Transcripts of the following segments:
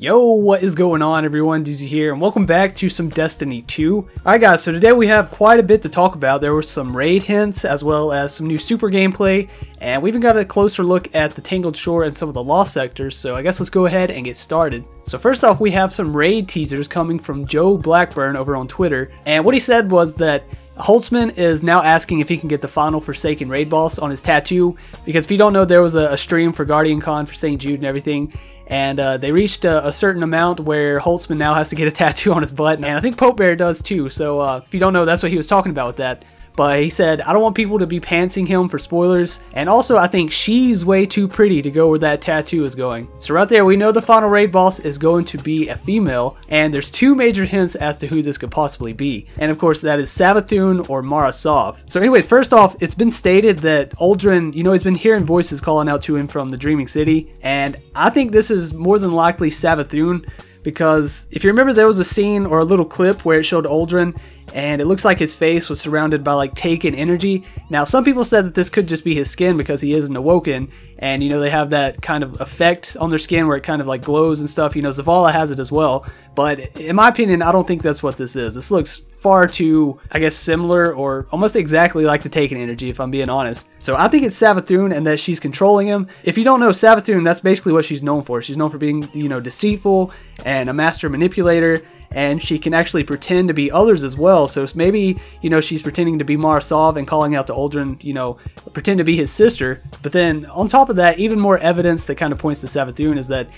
Yo, what is going on everyone, Doozy here, and welcome back to some Destiny 2. Alright guys, so today we have quite a bit to talk about. There were some raid hints, as well as some new super gameplay, and we even got a closer look at the Tangled Shore and some of the lost sectors, so I guess let's go ahead and get started. So first off, we have some raid teasers coming from Joe Blackburn over on Twitter, and what he said was that Holtzman is now asking if he can get the final Forsaken raid boss on his tattoo, because if you don't know, there was a stream for GuardianCon for St. Jude and everything, and they reached a certain amount where Holtzman now has to get a tattoo on his butt, and I think Pope Bear does too, so if you don't know, that's what he was talking about with that. But he said, I don't want people to be pantsing him for spoilers, and also I think she's way too pretty to go where that tattoo is going. So right there, we know the final raid boss is going to be a female, and there's two major hints as to who this could possibly be. And of course, that is Savathun or Mara Sov. So anyways, first off, it's been stated that Uldren, you know, he's been hearing voices calling out to him from the Dreaming City, and I think this is more than likely Savathun, because if you remember, there was a scene or a little clip where it showed Uldren and it looks like his face was surrounded by like taken energy. Now some people said that this could just be his skin because he isn't awoken, and you know, they have that kind of effect on their skin where it kind of like glows and stuff. You know, Zavala has it as well, but in my opinion, I don't think that's what this is. This looks far too, I guess, similar or almost exactly like the taken energy, if I'm being honest. So I think it's Savathun and that she's controlling him. If you don't know Savathun, that's basically what she's known for. She's known for being, you know, deceitful and a master manipulator, and she can actually pretend to be others as well. So maybe, you know, she's pretending to be Mara Sov and calling out to Uldren, you know, pretend to be his sister. But then on top of that, even more evidence that kind of points to Savathun is that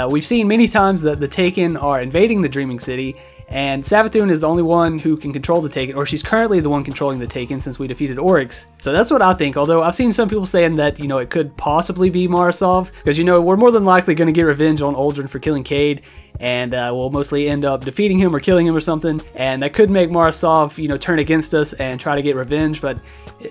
we've seen many times that the Taken are invading the Dreaming City, and Savathun is the only one who can control the Taken, or she's currently the one controlling the Taken since we defeated Oryx. So that's what I think, although I've seen some people saying that, you know, it could possibly be Mara Sov, because, you know, we're more than likely going to get revenge on Uldren for killing Cade, and we'll mostly end up defeating him or killing him or something, and that could make Mara Sov, you know, turn against us and try to get revenge. But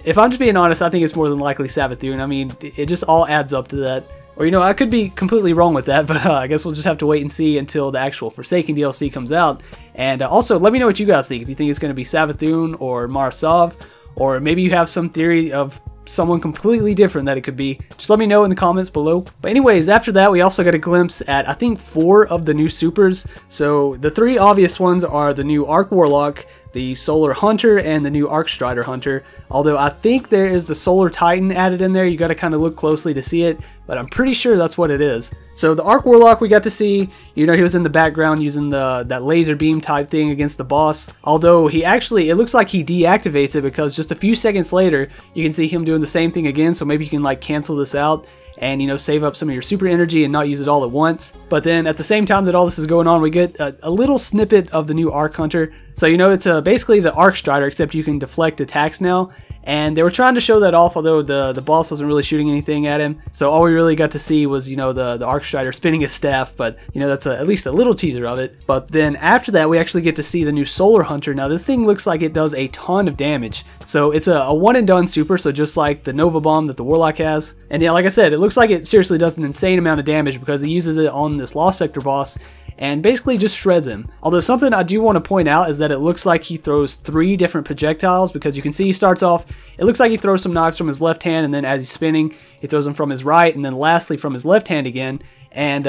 if I'm just being honest, I think it's more than likely Savathun. I mean, it just all adds up to that. Or, you know, I could be completely wrong with that, but I guess we'll just have to wait and see until the actual Forsaken DLC comes out. And also, let me know what you guys think. If you think it's going to be Savathun or Mara Sov, or maybe you have some theory of someone completely different that it could be, just let me know in the comments below. But anyways, after that, we also got a glimpse at, I think, 4 of the new supers. So the 3 obvious ones are the new Arc Warlock, the Solar Hunter, and the new Arc Strider Hunter. Although I think there is the Solar Titan added in there. You got to kind of look closely to see it, but I'm pretty sure that's what it is. So the Arc Warlock, we got to see, you know, he was in the background using that laser beam type thing against the boss. Although he actually, it looks like he deactivates it, because just a few seconds later, you can see him doing the same thing again. So maybe you can like cancel this out and, you know, save up some of your super energy and not use it all at once. But then at the same time that all this is going on, we get a little snippet of the new Arc Hunter. So, you know, it's basically the Arc Strider, except you can deflect attacks now. And they were trying to show that off, although the boss wasn't really shooting anything at him. So all we really got to see was, you know, the Arc Strider spinning his staff, but, you know, that's at least a little teaser of it. But then after that, we actually get to see the new Solar Hunter. Now this thing looks like it does a ton of damage. So it's a one and done super, so just like the Nova Bomb that the Warlock has. And yeah, like I said, it looks like it seriously does an insane amount of damage, because he uses it on this Lost Sector boss and basically just shreds him. Although something I do want to point out is that it looks like he throws 3 different projectiles, because you can see he starts off, it looks like he throws some knocks from his left hand, and then as he's spinning, he throws them from his right, and then lastly from his left hand again. And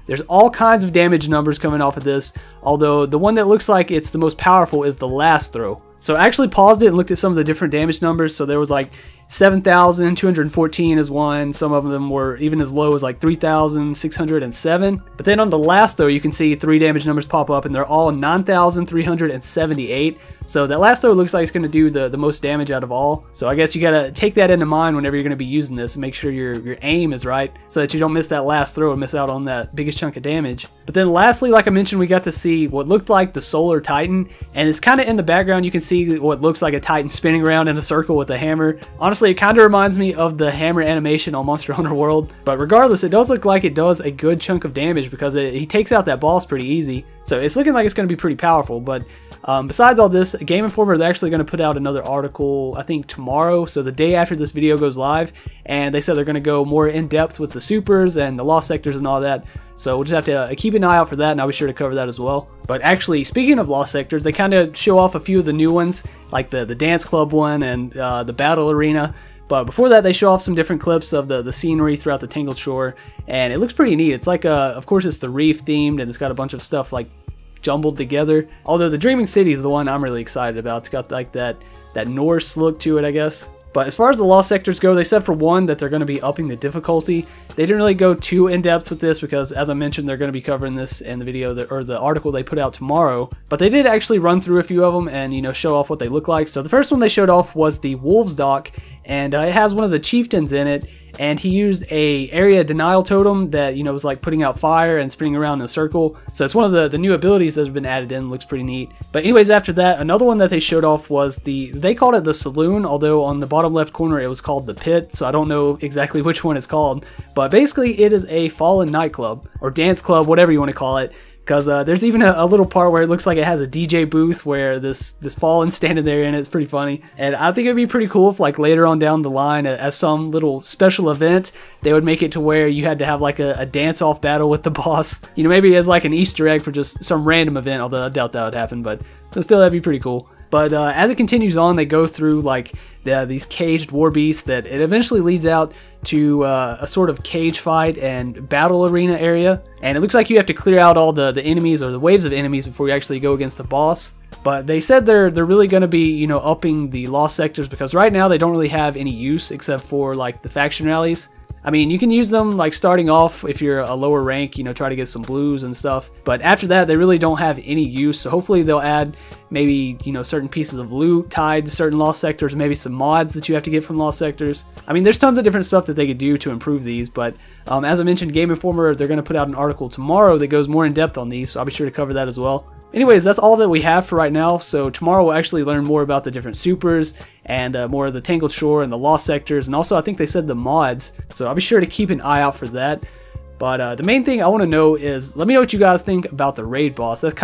there's all kinds of damage numbers coming off of this, although the one that looks like it's the most powerful is the last throw. So I actually paused it and looked at some of the different damage numbers. So there was like 7,214 is one. Some of them were even as low as like 3,607. But then on the last throw, you can see 3 damage numbers pop up, and they're all 9,378. So that last throw looks like it's going to do the most damage out of all. So I guess you got to take that into mind whenever you're going to be using this, and make sure your aim is right, so that you don't miss that last throw and miss out on that biggest chunk of damage. But then lastly, like I mentioned, we got to see what looked like the Solar Titan, and it's kind of in the background. You can see what looks like a Titan spinning around in a circle with a hammer. Honestly, it kind of reminds me of the hammer animation on Monster Hunter World, but regardless, it does look like it does a good chunk of damage, because he takes out that boss pretty easy. So it's looking like it's going to be pretty powerful. But besides all this, Gameinformer, they're actually going to put out another article, I think tomorrow, so the day after this video goes live, and they said they're going to go more in depth with the supers and the lost sectors and all that. So we'll just have to keep an eye out for that, and I'll be sure to cover that as well. But actually, speaking of lost sectors, they kind of show off a few of the new ones, like the dance club one and the battle arena. But before that, they show off some different clips of the scenery throughout the Tangled shore, and it looks pretty neat. It's like, of course, it's the reef themed, and it's got a bunch of stuff like jumbled together. Although the Dreaming City is the one I'm really excited about. It's got like that Norse look to it, I guess. But as far as the lost sectors go, they said for one that they're going to be upping the difficulty. They didn't really go too in depth with this because, as I mentioned, they're going to be covering this in the video or the article they put out tomorrow. But they did actually run through a few of them and, you know, show off what they look like. So the first one they showed off was the Wolves Dock, and it has one of the chieftains in it. And he used a area denial totem that, you know, was like putting out fire and spinning around in a circle. So it's one of the new abilities that have been added in. Looks pretty neat. But anyways, after that, another one that they showed off was they called it the Saloon, although on the bottom left corner it was called the Pit. So I don't know exactly which one it's called. But basically it is a fallen nightclub or dance club, whatever you want to call it. Because there's even a little part where it looks like it has a DJ booth where this fallen's standing there in it. It's pretty funny. And I think it'd be pretty cool if like later on down the line as some little special event, they would make it to where you had to have like a dance-off battle with the boss. You know, maybe as like an Easter egg for just some random event, although I doubt that would happen, but still that'd be pretty cool. But as it continues on, they go through like these caged war beasts that it eventually leads out to a sort of cage fight and battle arena area. And it looks like you have to clear out all the enemies or the waves of enemies before you actually go against the boss. But they said they're really going to be, you know, upping the lost sectors because right now they don't really have any use except for like the faction rallies. I mean, you can use them like starting off if you're a lower rank, you know, try to get some blues and stuff. But after that, they really don't have any use. So hopefully they'll add maybe, you know, certain pieces of loot tied to certain lost sectors, maybe some mods that you have to get from lost sectors. I mean, there's tons of different stuff that they could do to improve these. But as I mentioned, Gameinformer, they're going to put out an article tomorrow that goes more in depth on these. So I'll be sure to cover that as well. Anyways, that's all that we have for right now. So tomorrow we'll actually learn more about the different supers and more of the Tangled Shore and the lost sectors. And also I think they said the mods. So I'll be sure to keep an eye out for that. But the main thing I want to know is, let me know what you guys think about the raid boss. That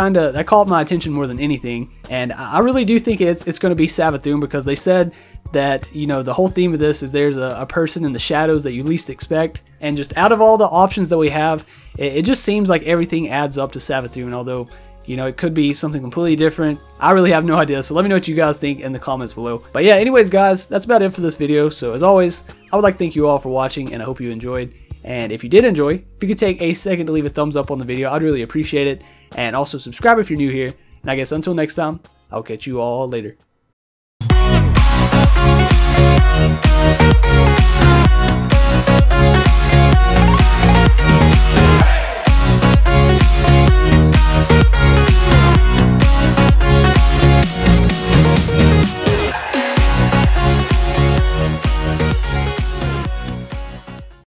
caught my attention more than anything. And I really do think it's going to be Savathun because they said that, you know, the whole theme of this is there's a person in the shadows that you least expect. And just out of all the options that we have, it just seems like everything adds up to Savathun, although, you know, it could be something completely different. I really have no idea, so let me know what you guys think in the comments below. But yeah, anyways guys, that's about it for this video. So as always, I would like to thank you all for watching, and I hope you enjoyed. And if you did enjoy, if you could take a second to leave a thumbs up on the video, I'd really appreciate it. And also subscribe if you're new here. And I guess until next time, I'll catch you all later.